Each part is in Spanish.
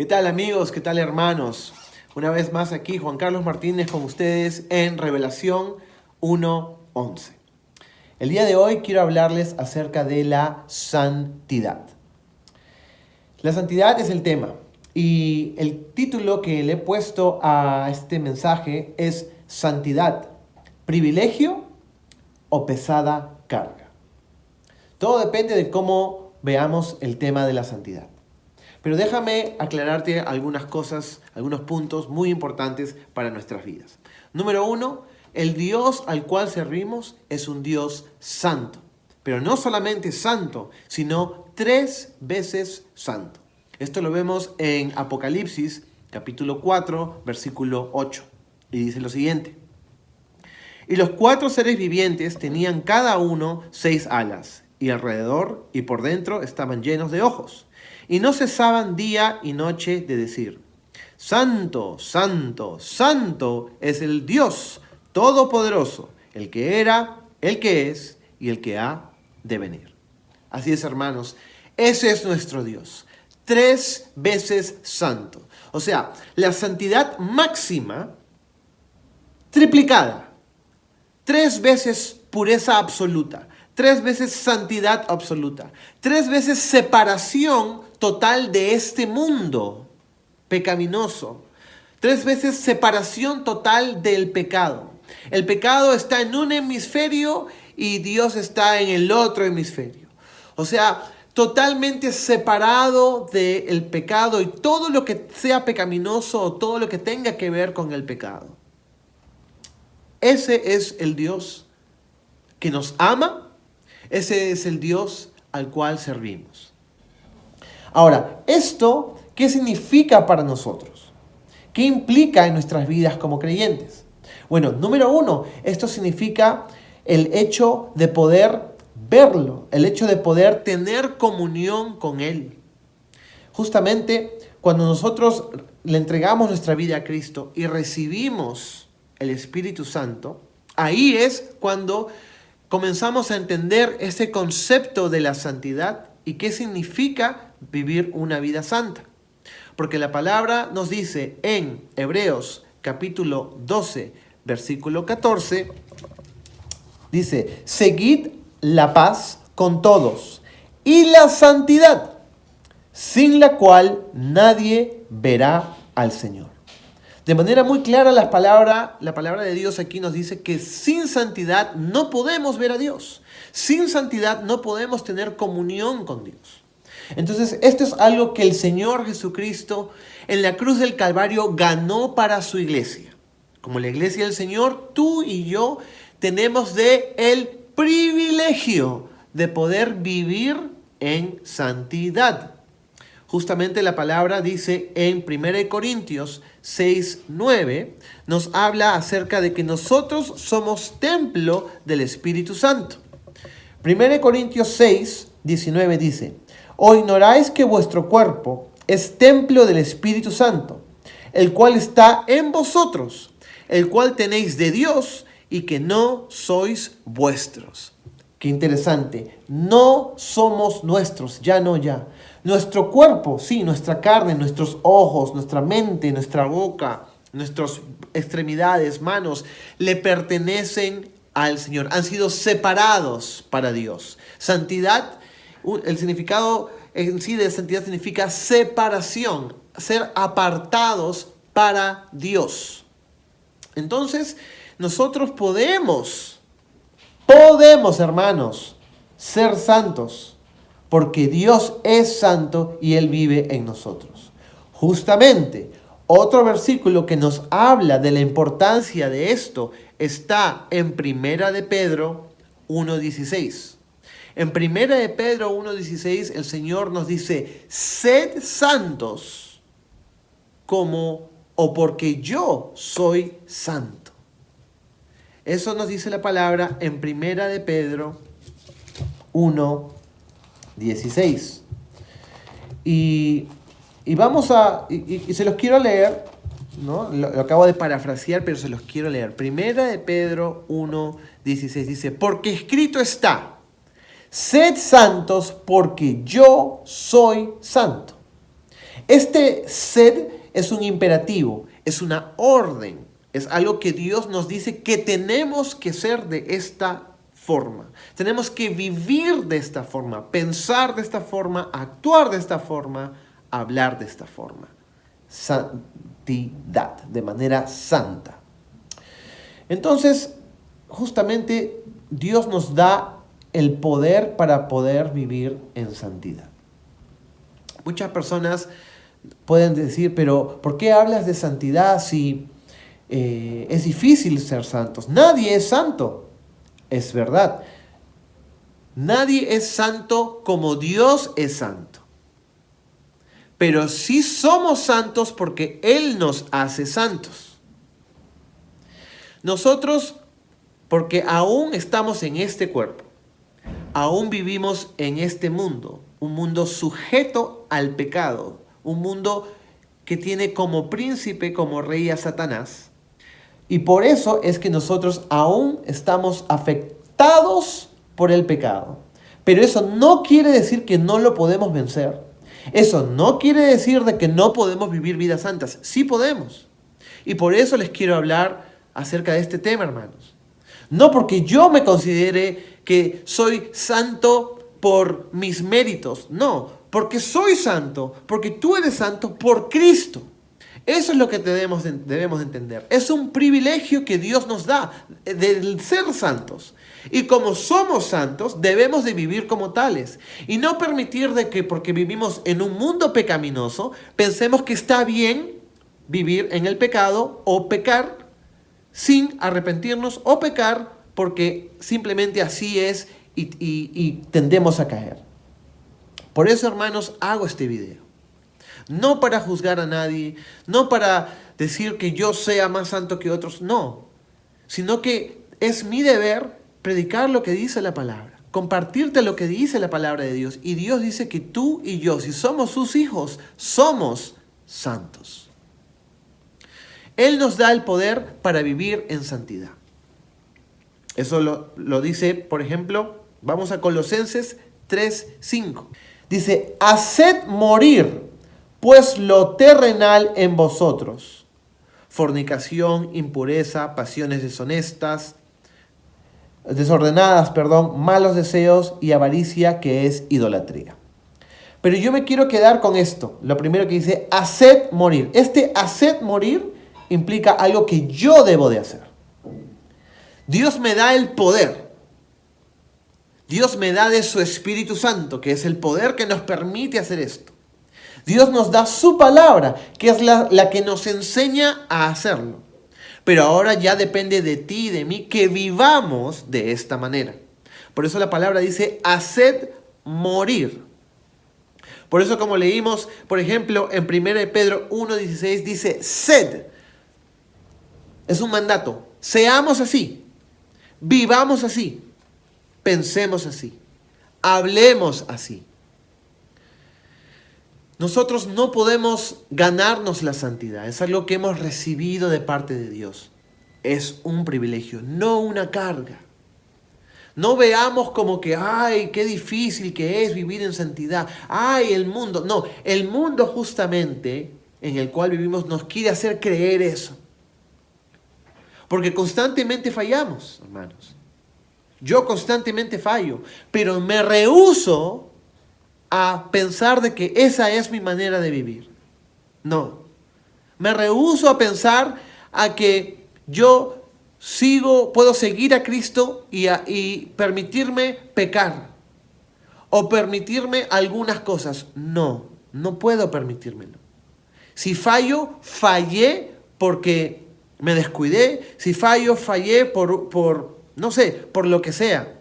tal amigos? ¿Qué tal hermanos? Una vez más aquí Juan Carlos Martínez con ustedes en Revelación 1:11. El día de hoy quiero hablarles acerca de la santidad. La santidad es el tema y el título que le he puesto a este mensaje es Santidad, privilegio o pesada carga. Todo depende de cómo veamos el tema de la santidad. Pero déjame aclararte algunas cosas, algunos puntos muy importantes para nuestras vidas. Número 1, el Dios al cual servimos es un Dios santo. Pero no solamente santo, sino 3 veces santo. Esto lo vemos en Apocalipsis, capítulo 4, versículo 8. Y dice lo siguiente. Y los 4 seres vivientes tenían cada uno 6 alas, y alrededor y por dentro estaban llenos de ojos. Y no cesaban día y noche de decir: Santo, santo, santo es el Dios Todopoderoso, el que era, el que es y el que ha de venir. Así es, hermanos, ese es nuestro Dios, 3 veces santo. O sea, la santidad máxima triplicada, 3 veces pureza absoluta, 3 veces santidad absoluta, 3 veces separación total de este mundo pecaminoso, 3 veces separación total del pecado. El pecado está en un hemisferio y Dios está en el otro hemisferio. O sea, totalmente separado del pecado y todo lo que sea pecaminoso o todo lo que tenga que ver con el pecado. Ese es el Dios que nos ama. Ese es el Dios al cual servimos. Ahora, ¿esto qué significa para nosotros? ¿Qué implica en nuestras vidas como creyentes? Bueno, número 1, esto significa el hecho de poder verlo, el hecho de poder tener comunión con Él. Justamente cuando nosotros le entregamos nuestra vida a Cristo y recibimos el Espíritu Santo, ahí es cuando comenzamos a entender ese concepto de la santidad y qué significa vivir una vida santa. Porque la palabra nos dice en Hebreos capítulo 12, versículo 14, dice: seguid la paz con todos y la santidad, sin la cual nadie verá al Señor. De manera muy clara la palabra de Dios aquí nos dice que sin santidad no podemos ver a Dios. Sin santidad no podemos tener comunión con Dios. Entonces, esto es algo que el Señor Jesucristo en la cruz del Calvario ganó para su iglesia. Como la iglesia del Señor, tú y yo tenemos el privilegio de poder vivir en santidad. Justamente la palabra dice en 1 Corintios 6:9, nos habla acerca de que nosotros somos templo del Espíritu Santo. 1 Corintios 6:19 dice: ¿O ignoráis que vuestro cuerpo es templo del Espíritu Santo, el cual está en vosotros, el cual tenéis de Dios y que no sois vuestros? Qué interesante, no somos nuestros, ya. Nuestro cuerpo, sí, nuestra carne, nuestros ojos, nuestra mente, nuestra boca, nuestras extremidades, manos, le pertenecen al Señor. Han sido separados para Dios. Santidad, el significado en sí de santidad significa separación, ser apartados para Dios. Entonces, nosotros podemos, hermanos, ser santos, porque Dios es santo y Él vive en nosotros. Justamente, otro versículo que nos habla de la importancia de esto está en 1 de Pedro 1:16. En 1 de Pedro 1:16 el Señor nos dice: sed santos porque yo soy santo. Eso nos dice la palabra en 1 de Pedro 1:16. Y se los quiero leer, ¿no? Lo acabo de parafrasear, pero se los quiero leer. 1 de Pedro 1:16 dice: porque escrito está: sed santos porque yo soy santo. Este sed es un imperativo, es una orden, es algo que Dios nos dice que tenemos que ser de esta forma. Tenemos que vivir de esta forma, pensar de esta forma, actuar de esta forma, hablar de esta forma. Santidad, de manera santa. Entonces, justamente Dios nos da el poder para poder vivir en santidad. Muchas personas pueden decir, pero ¿por qué hablas de santidad si es difícil ser santos? Nadie es santo. Es verdad. Nadie es santo como Dios es santo. Pero sí somos santos porque Él nos hace santos. Nosotros, porque aún estamos en este cuerpo, aún vivimos en este mundo, un mundo sujeto al pecado, un mundo que tiene como príncipe, como rey a Satanás. Y por eso es que nosotros aún estamos afectados por el pecado. Pero eso no quiere decir que no lo podemos vencer. Eso no quiere decir de que no podemos vivir vidas santas. Sí podemos. Y por eso les quiero hablar acerca de este tema, hermanos. No porque yo me considere que soy santo por mis méritos. No, porque soy santo, porque tú eres santo por Cristo. Eso es lo que debemos entender. Es un privilegio que Dios nos da de ser santos. Y como somos santos, debemos de vivir como tales. Y no permitir de que porque vivimos en un mundo pecaminoso, pensemos que está bien vivir en el pecado o pecar sin arrepentirnos o pecar porque simplemente así es y tendemos a caer. Por eso, hermanos, hago este video. No para juzgar a nadie, no para decir que yo sea más santo que otros, no. Sino que es mi deber predicar lo que dice la palabra, compartirte lo que dice la palabra de Dios. Y Dios dice que tú y yo, si somos sus hijos, somos santos. Él nos da el poder para vivir en santidad. Eso lo dice, por ejemplo, vamos a Colosenses 3:5. Dice, haced morir pues lo terrenal en vosotros, fornicación, impureza, pasiones desordenadas, malos deseos y avaricia, que es idolatría. Pero yo me quiero quedar con esto, lo primero que dice, haced morir. Este haced morir implica algo que yo debo de hacer. Dios me da el poder. Dios me da de su Espíritu Santo, que es el poder que nos permite hacer esto. Dios nos da su palabra, que es la que nos enseña a hacerlo. Pero ahora ya depende de ti y de mí que vivamos de esta manera. Por eso la palabra dice, haced morir. Por eso como leímos, por ejemplo, en 1 Pedro 1:16 dice, sed. Es un mandato. Seamos así. Vivamos así. Pensemos así. Hablemos así. Nosotros no podemos ganarnos la santidad. Es algo que hemos recibido de parte de Dios. Es un privilegio, no una carga. No veamos como que, ay, qué difícil que es vivir en santidad. Ay, el mundo. No, el mundo justamente en el cual vivimos nos quiere hacer creer eso. Porque constantemente fallamos, hermanos. Yo constantemente fallo, pero me rehúso a pensar de que esa es mi manera de vivir. No. Me rehúso a pensar a que yo puedo seguir a Cristo y permitirme pecar. O permitirme algunas cosas. No, no puedo permitírmelo. Si fallo, fallé porque me descuidé. Si fallo, fallé por lo que sea.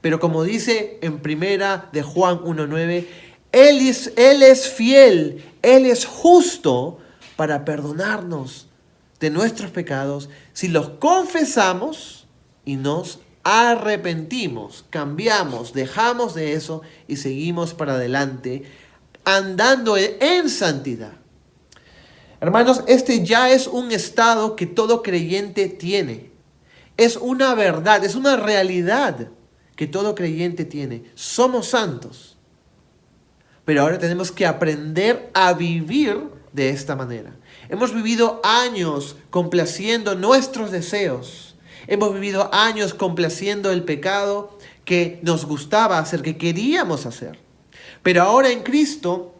Pero como dice en 1 de Juan 1:9, Él es fiel, Él es justo para perdonarnos de nuestros pecados si los confesamos y nos arrepentimos, cambiamos, dejamos de eso y seguimos para adelante andando en santidad. Hermanos, este ya es un estado que todo creyente tiene. Es una verdad, es una realidad que todo creyente tiene. Somos santos. Pero ahora tenemos que aprender a vivir de esta manera. Hemos vivido años complaciendo nuestros deseos. Hemos vivido años complaciendo el pecado que nos gustaba hacer, que queríamos hacer. Pero ahora en Cristo,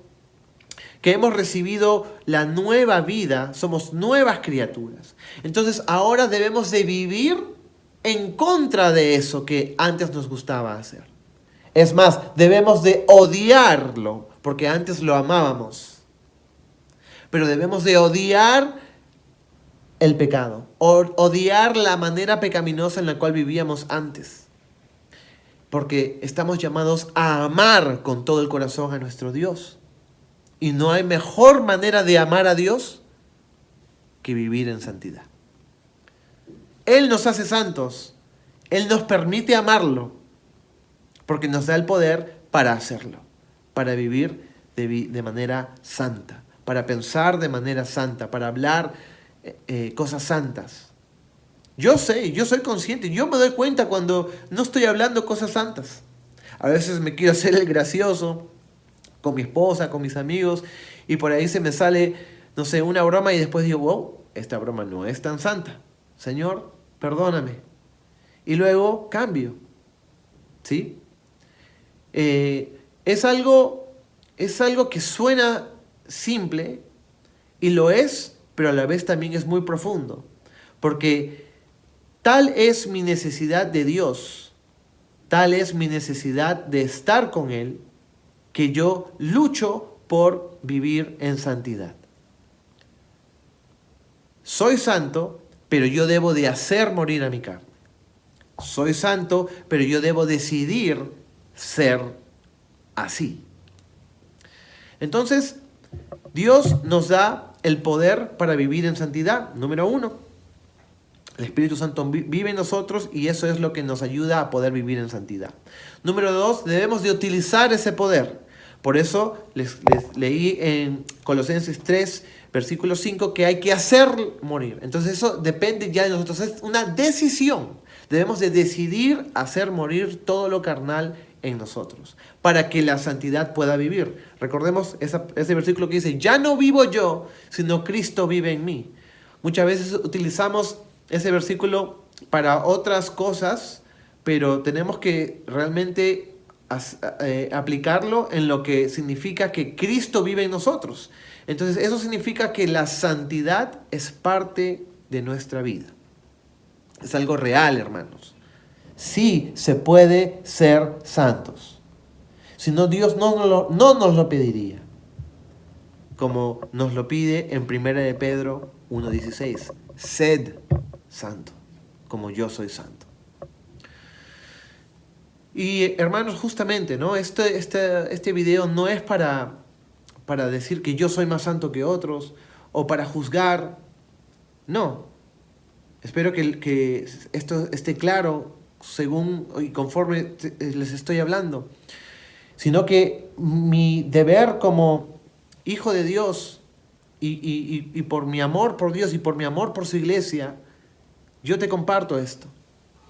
que hemos recibido la nueva vida, somos nuevas criaturas. Entonces ahora debemos de vivir en contra de eso que antes nos gustaba hacer. Es más, debemos de odiarlo, porque antes lo amábamos. Pero debemos de odiar el pecado, odiar la manera pecaminosa en la cual vivíamos antes. Porque estamos llamados a amar con todo el corazón a nuestro Dios. Y no hay mejor manera de amar a Dios que vivir en santidad. Él nos hace santos. Él nos permite amarlo. Porque nos da el poder para hacerlo. Para vivir de manera santa. Para pensar de manera santa. Para hablar cosas santas. Yo soy consciente. Yo me doy cuenta cuando no estoy hablando cosas santas. A veces me quiero hacer el gracioso con mi esposa, con mis amigos, y por ahí se me sale, no sé, una broma y después digo, wow, esta broma no es tan santa. Señor, perdóname. Y luego cambio. ¿Sí? Es algo que suena simple, y lo es, pero a la vez también es muy profundo. Porque tal es mi necesidad de Dios, tal es mi necesidad de estar con Él, que yo lucho por vivir en santidad. Soy santo, pero yo debo de hacer morir a mi carne. Soy santo, pero yo debo decidir ser así. Entonces, Dios nos da el poder para vivir en santidad. Número 1, el Espíritu Santo vive en nosotros y eso es lo que nos ayuda a poder vivir en santidad. Número 2, debemos de utilizar ese poder. Por eso les leí en Colosenses 3, versículo 5, que hay que hacer morir. Entonces eso depende ya de nosotros. Es una decisión. Debemos de decidir hacer morir todo lo carnal en nosotros, para que la santidad pueda vivir. Recordemos ese versículo que dice, ya no vivo yo, sino Cristo vive en mí. Muchas veces utilizamos ese versículo para otras cosas, pero tenemos que realmente aplicarlo en lo que significa que Cristo vive en nosotros. Entonces eso significa que la santidad es parte de nuestra vida. Es algo real, hermanos. Sí se puede ser santos. Si no, Dios no nos lo pediría. Como nos lo pide en 1 de Pedro 1:16. Sed santo, como yo soy santo. Y hermanos, justamente, ¿no? Este video no es para decir que yo soy más santo que otros o para juzgar. No. Espero que esto esté claro según y conforme les estoy hablando. Sino que mi deber como hijo de Dios y por mi amor por Dios y por mi amor por su iglesia, yo te comparto esto.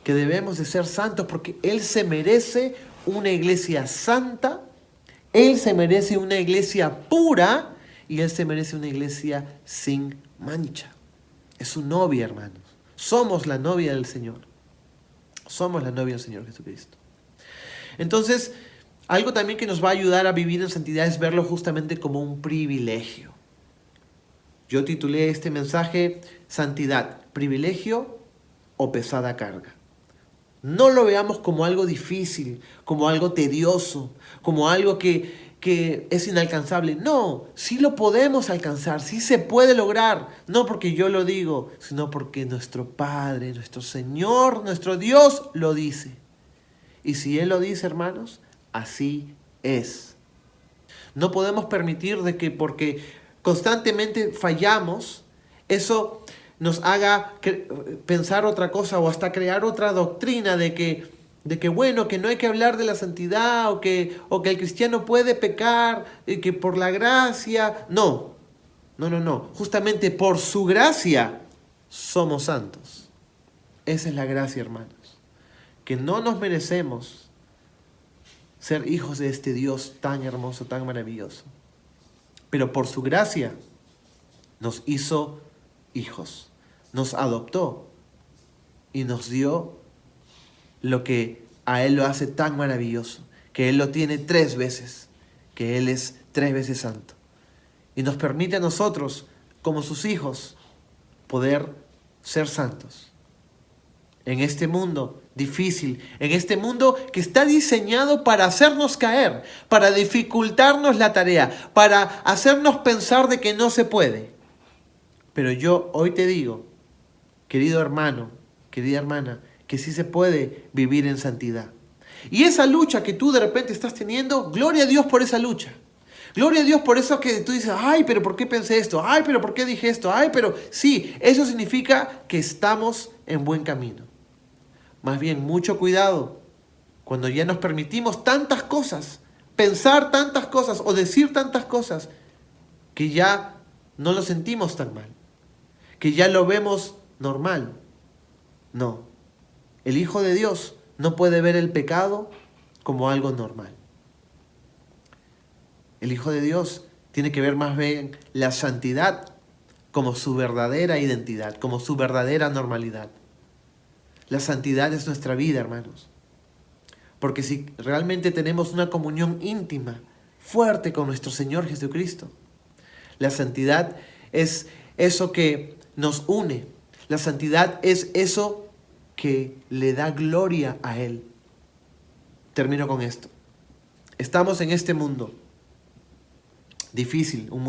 Que debemos de ser santos porque Él se merece una iglesia santa, Él se merece una iglesia pura y Él se merece una iglesia sin mancha. Es su novia, hermanos. Somos la novia del Señor. Somos la novia del Señor Jesucristo. Entonces, algo también que nos va a ayudar a vivir en santidad es verlo justamente como un privilegio. Yo titulé este mensaje Santidad, privilegio o pesada carga. No lo veamos como algo difícil, como algo tedioso, como algo que es inalcanzable. No, sí lo podemos alcanzar, sí se puede lograr. No porque yo lo digo, sino porque nuestro Padre, nuestro Señor, nuestro Dios lo dice. Y si Él lo dice, hermanos, así es. No podemos permitir de que porque constantemente fallamos, eso nos haga pensar otra cosa o hasta crear otra doctrina de que bueno, que no hay que hablar de la santidad o que el cristiano puede pecar y que por la gracia. No. Justamente por su gracia somos santos. Esa es la gracia, hermanos. Que no nos merecemos ser hijos de este Dios tan hermoso, tan maravilloso. Pero por su gracia nos hizo hijos, nos adoptó y nos dio lo que a Él lo hace tan maravilloso, que Él lo tiene 3 veces, que Él es 3 veces santo. Y nos permite a nosotros, como sus hijos, poder ser santos. En este mundo difícil, en este mundo que está diseñado para hacernos caer, para dificultarnos la tarea, para hacernos pensar de que no se puede. Pero yo hoy te digo, querido hermano, querida hermana, que sí se puede vivir en santidad. Y esa lucha que tú de repente estás teniendo, gloria a Dios por esa lucha. Gloria a Dios por eso que tú dices, ay, pero ¿por qué pensé esto? Ay, pero ¿por qué dije esto? Ay, pero sí, eso significa que estamos en buen camino. Más bien, mucho cuidado cuando ya nos permitimos tantas cosas, pensar tantas cosas o decir tantas cosas, que ya no lo sentimos tan mal, que ya lo vemos normal. No, el Hijo de Dios no puede ver el pecado como algo normal. El Hijo de Dios tiene que ver más bien la santidad como su verdadera identidad, como su verdadera normalidad. La santidad es nuestra vida, hermanos. Porque si realmente tenemos una comunión íntima, fuerte con nuestro Señor Jesucristo, la santidad es eso que nos une. La santidad es eso que le da gloria a Él. Termino con esto. Estamos en este mundo difícil, un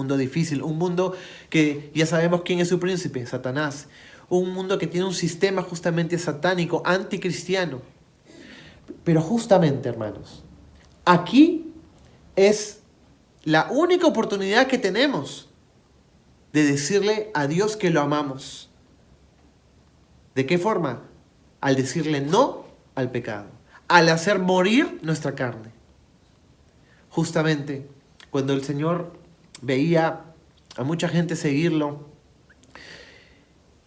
mundo que ya sabemos quién es su príncipe, Satanás. Un mundo que tiene un sistema justamente satánico, anticristiano. Pero justamente, hermanos, aquí es la única oportunidad que tenemos de decirle a Dios que lo amamos. ¿De qué forma? Al decirle no al pecado, al hacer morir nuestra carne. Justamente, cuando el Señor veía a mucha gente seguirlo,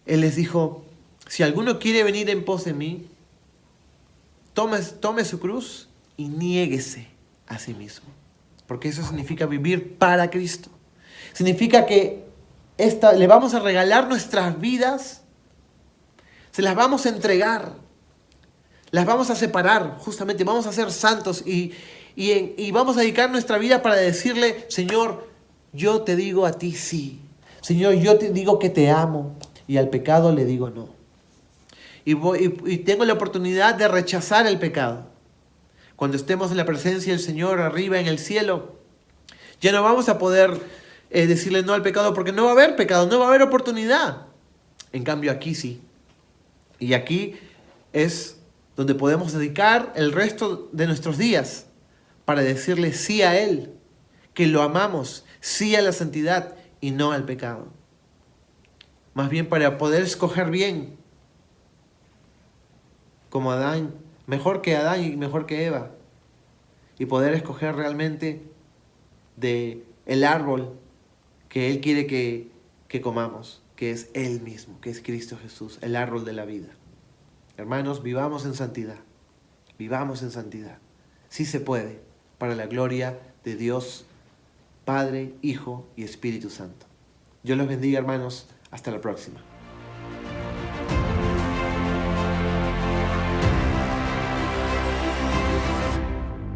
Él les dijo, si alguno quiere venir en pos de mí, tome su cruz y niéguese a sí mismo. Porque eso significa vivir para Cristo. Significa que le vamos a regalar nuestras vidas, se las vamos a entregar, las vamos a separar, justamente vamos a ser santos y vamos a dedicar nuestra vida para decirle, Señor, yo te digo a ti sí. Señor, yo te digo que te amo. Y al pecado le digo no. Y tengo la oportunidad de rechazar el pecado. Cuando estemos en la presencia del Señor arriba en el cielo, ya no vamos a poder decirle no al pecado porque no va a haber pecado, no va a haber oportunidad. En cambio aquí sí. Y aquí es donde podemos dedicar el resto de nuestros días para decirle sí a Él, que lo amamos, sí a la santidad y no al pecado. Más bien para poder escoger bien, como Adán, mejor que Adán y mejor que Eva, y poder escoger realmente de el árbol que Él quiere que comamos, que es Él mismo, que es Cristo Jesús, el árbol de la vida. Hermanos, vivamos en santidad, vivamos en santidad. Sí se puede, para la gloria de Dios, Padre, Hijo y Espíritu Santo. Dios los bendiga, hermanos. Hasta la próxima.